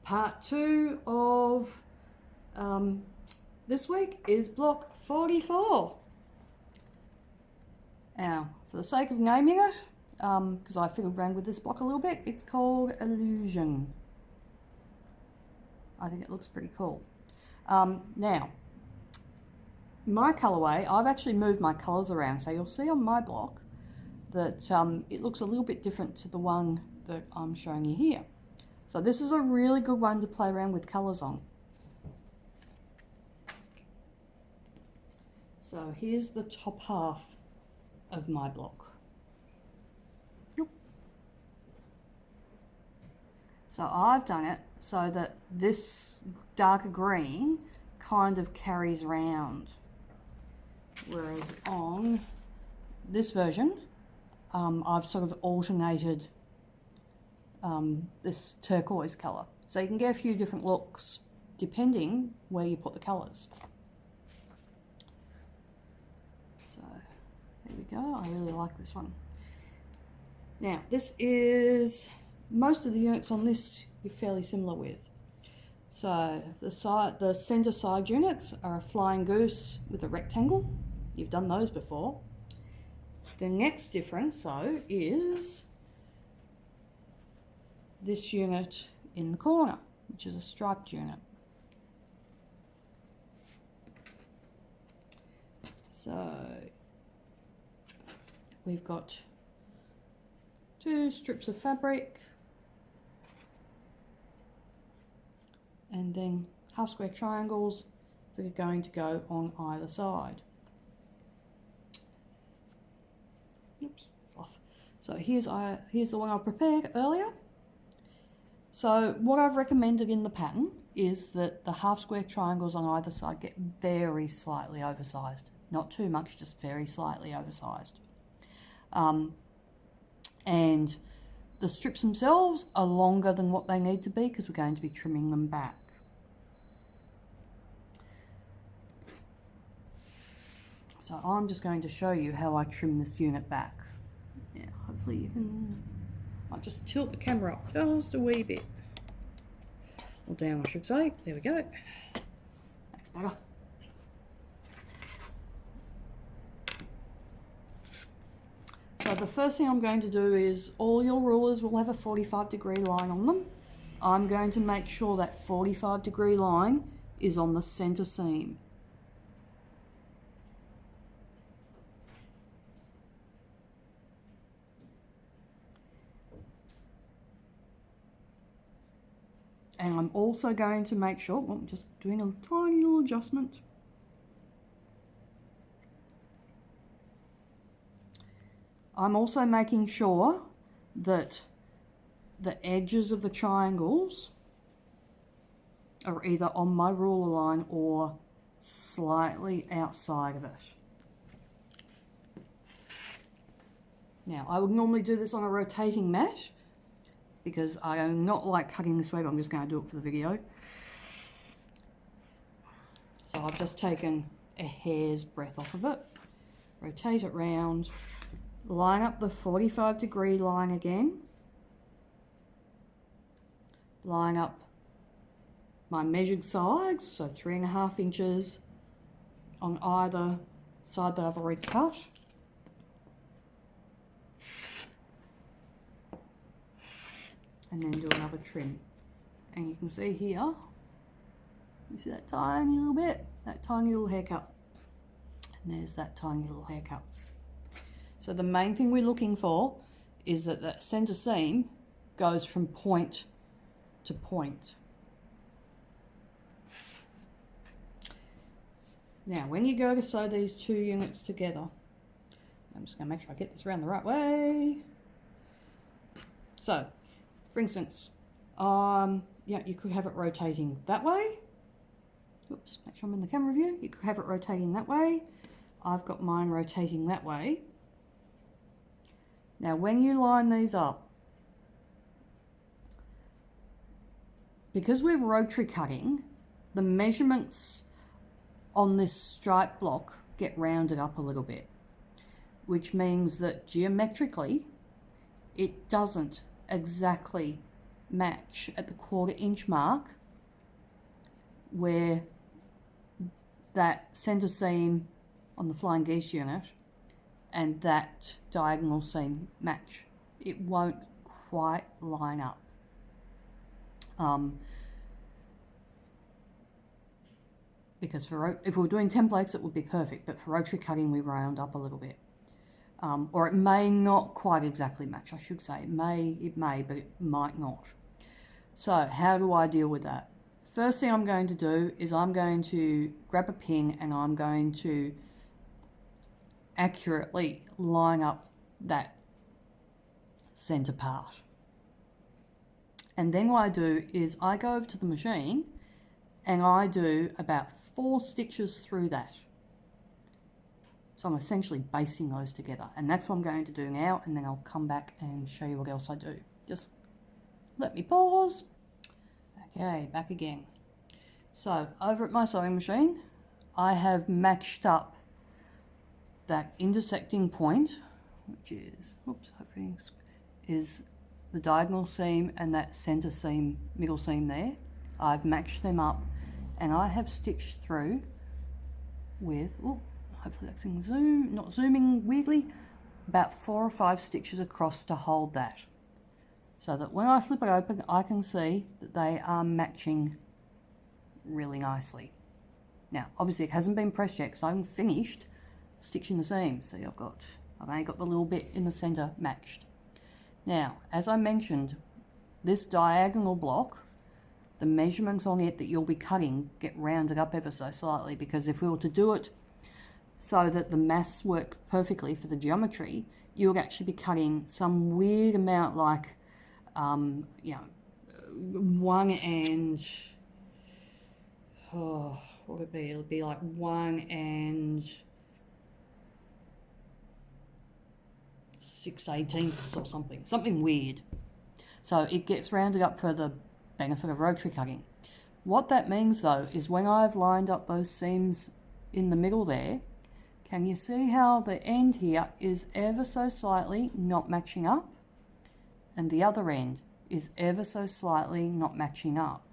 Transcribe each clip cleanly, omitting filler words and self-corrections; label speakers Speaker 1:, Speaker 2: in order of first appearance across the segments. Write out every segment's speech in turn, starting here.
Speaker 1: part 2 of this week is block 44. Now, for the sake of naming it, because I fiddled around with this block a little bit, it's called Illusion. I think it looks pretty cool. Now, my colourway, I've actually moved my colours around, so you'll see on my block that it looks a little bit different to the one that I'm showing you here. So this is a really good one to play around with colours on. So here's the top half of my block. So I've done it so that this darker green kind of carries around, whereas on this version I've sort of alternated this turquoise colour, so you can get a few different looks depending where you put the colours. So there we go, I really like this one. Now this is, most of the units on this you're fairly similar with. So the centre side units are a flying goose with a rectangle. You've done those before. The next difference though is this unit in the corner, which is a striped unit. So we've got 2 strips of fabric and then half square triangles that are going to go on either side. Oops, off. So here's the one I prepared earlier. So what I've recommended in the pattern is that the half square triangles on either side get very slightly oversized. Not too much, just very slightly oversized. And the strips themselves are longer than what they need to be because we're going to be trimming them back. So I'm just going to show you how I trim this unit back. Yeah, hopefully you can, I'll just tilt the camera up just a wee bit. Or down I should say, there we go. That's better. So the first thing I'm going to do is, all your rulers will have a 45-degree line on them. I'm going to make sure that 45-degree line is on the center seam. And I'm also going to make sure, well, I'm just doing a tiny little adjustment. I'm also making sure that the edges of the triangles are either on my ruler line or slightly outside of it. Now, I would normally do this on a rotating mat because I do not like cutting this way, but I'm just going to do it for the video. So I've just taken a hair's breadth off of it, rotate it round, line up the 45-degree line again, line up my measured sides, so 3.5 inches on either side that I've already cut. And then do another trim. And you can see here, you see that tiny little bit, that tiny little haircut. And there's that tiny little haircut. So the main thing we're looking for is that that center seam goes from point to point. Now, when you go to sew these 2 units together, I'm just going to make sure I get this around the right way. So, for instance, yeah, you could have it rotating that way. Oops, make sure I'm in the camera view. You could have it rotating that way. I've got mine rotating that way. Now, when you line these up, because we're rotary cutting, the measurements on this stripe block get rounded up a little bit, which means that geometrically it doesn't exactly match at the 1/4 inch mark where that centre seam on the flying geese unit and that diagonal seam match. It won't quite line up. Because if we were doing templates it would be perfect, but for rotary cutting we round up a little bit. Or it may not quite exactly match, I should say. It may, but it might not. So how do I deal with that? First thing I'm going to do is I'm going to grab a pin and I'm going to accurately line up that center part. And then what I do is I go over to the machine and I do about 4 stitches through that. So I'm essentially basting those together, and that's what I'm going to do now, and then I'll come back and show you what else I do. Just let me pause. Okay, back again. So over at my sewing machine, I have matched up that intersecting point, which is, is the diagonal seam and that center seam, middle seam there. I've matched them up and I have stitched through with, hopefully that thing not zooming weirdly, about 4 or 5 stitches across to hold that. So that when I flip it open, I can see that they are matching really nicely. Now, obviously it hasn't been pressed yet because I haven't finished stitching the seams. See, I've only got the little bit in the center matched. Now, as I mentioned, this diagonal block, the measurements on it that you'll be cutting get rounded up ever so slightly, because if we were to do it so that the maths work perfectly for the geometry, you would actually be cutting some weird amount, like, 1 and, what would it be? It'll be like 1 and 6/18 or something weird. So it gets rounded up for the benefit of rotary cutting. What that means though is when I've lined up those seams in the middle there, can you see how the end here is ever so slightly not matching up, and the other end is ever so slightly not matching up?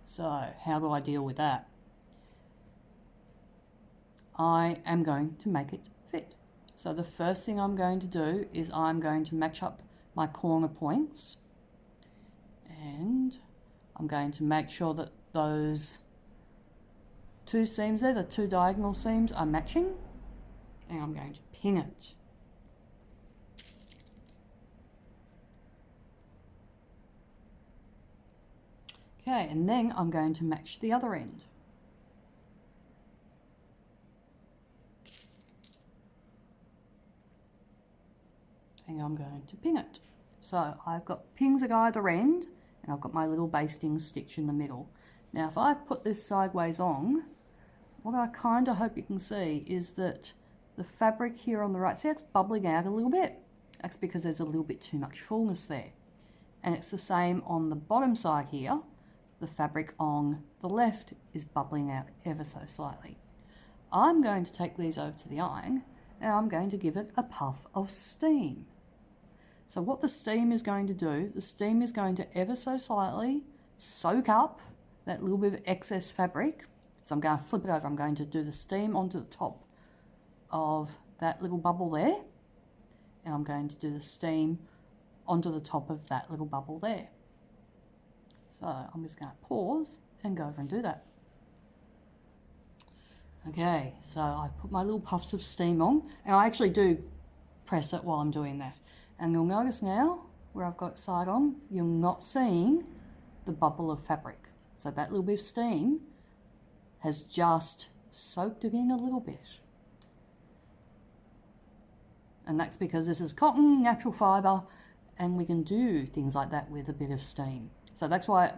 Speaker 1: So how do I deal with that? I am going to make it fit. So the first thing I'm going to do is I'm going to match up my corner points, and I'm going to make sure that those 2 seams there, the 2 diagonal seams, are matching, and I'm going to pin it. Okay, and then I'm going to match the other end. And I'm going to pin it. So I've got pins at either end, and I've got my little basting stitch in the middle. Now if I put this sideways on, what I kind of hope you can see is that the fabric here on the right, see how it's bubbling out a little bit? That's because there's a little bit too much fullness there. And it's the same on the bottom side here. The fabric on the left is bubbling out ever so slightly. I'm going to take these over to the iron and I'm going to give it a puff of steam. So what the steam is going to do, the steam is going to ever so slightly soak up that little bit of excess fabric. So I'm going to flip it over. I'm going to do the steam onto the top of that little bubble there, and I'm going to do the steam onto the top of that little bubble there. So I'm just going to pause and go over and do that. Okay, so I've put my little puffs of steam on, and I actually do press it while I'm doing that. And you'll notice now, where I've got it side on, you're not seeing the bubble of fabric. So that little bit of steam has just soaked it in a little bit. And that's because this is cotton, natural fibre, and we can do things like that with a bit of steam. So that's why,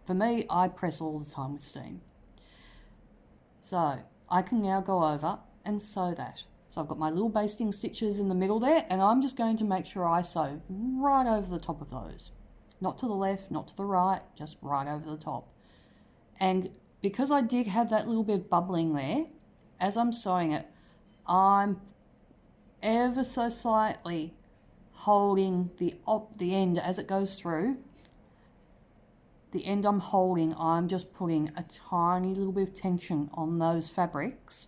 Speaker 1: for me, I press all the time with steam. So I can now go over and sew that. So I've got my little basting stitches in the middle there, and I'm just going to make sure I sew right over the top of those. Not to the left, not to the right, just right over the top. And because I did have that little bit of bubbling there, as I'm sewing it, I'm ever so slightly holding the end as it goes through. The end I'm holding, I'm just putting a tiny little bit of tension on those fabrics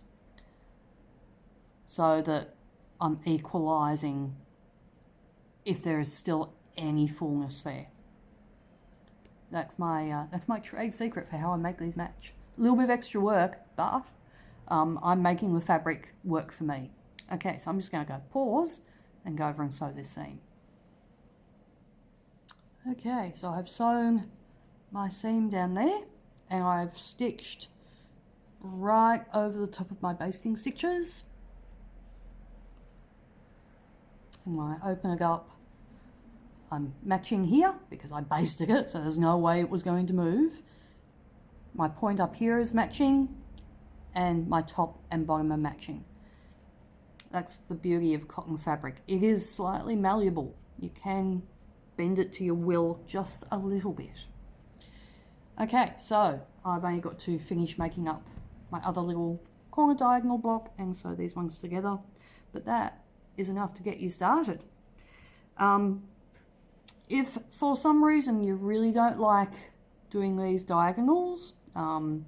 Speaker 1: so that I'm equalising if there is still any fullness there. That's my trade secret for how I make these match. A little bit of extra work, but I'm making the fabric work for me. Okay, so I'm just going to go pause and go over and sew this seam. Okay, so I've sewn my seam down there and I've stitched right over the top of my basting stitches. And when I open it up, I'm matching here because I basted it, so there's no way it was going to move. My point up here is matching and my top and bottom are matching. That's the beauty of cotton fabric. It is slightly malleable. You can bend it to your will just a little bit. Okay, so I've only got to finish making up my other little corner diagonal block and sew these ones together, but that is enough to get you started. If for some reason you really don't like doing these diagonals and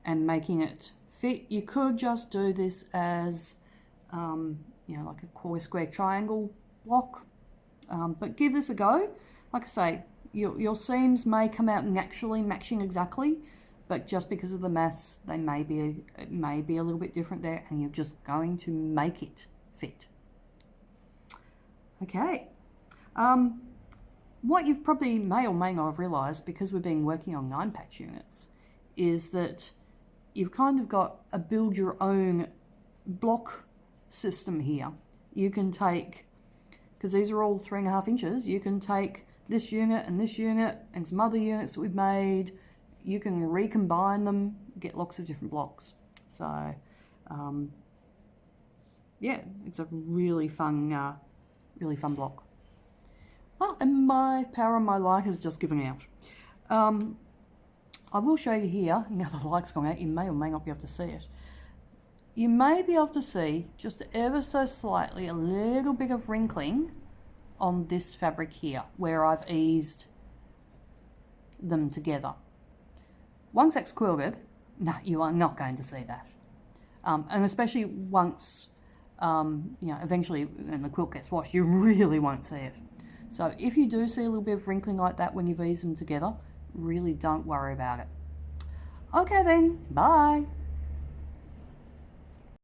Speaker 1: making it fit, you could just do this as like a quarter square triangle block, but give this a go. Like I say, your seams may come out naturally matching exactly, but just because of the maths, it may be a little bit different there, and you're just going to make it fit. Okay. What you've probably may or may not have realised, because we've been working on 9-patch units, is that you've kind of got a build your own block system here. You can take, because these are all 3.5 inches, you can take this unit and some other units that we've made. You can recombine them, get lots of different blocks. So yeah, it's a really fun block. Oh, and my power on my light has just given out. I will show you here, now the light's gone out, you may or may not be able to see it. You may be able to see just ever so slightly a little bit of wrinkling on this fabric here, where I've eased them together. Once that's quilted, no, you are not going to see that. And especially once, eventually when the quilt gets washed, you really won't see it. So if you do see a little bit of wrinkling like that when you've eased them together, really don't worry about it. Okay then, bye.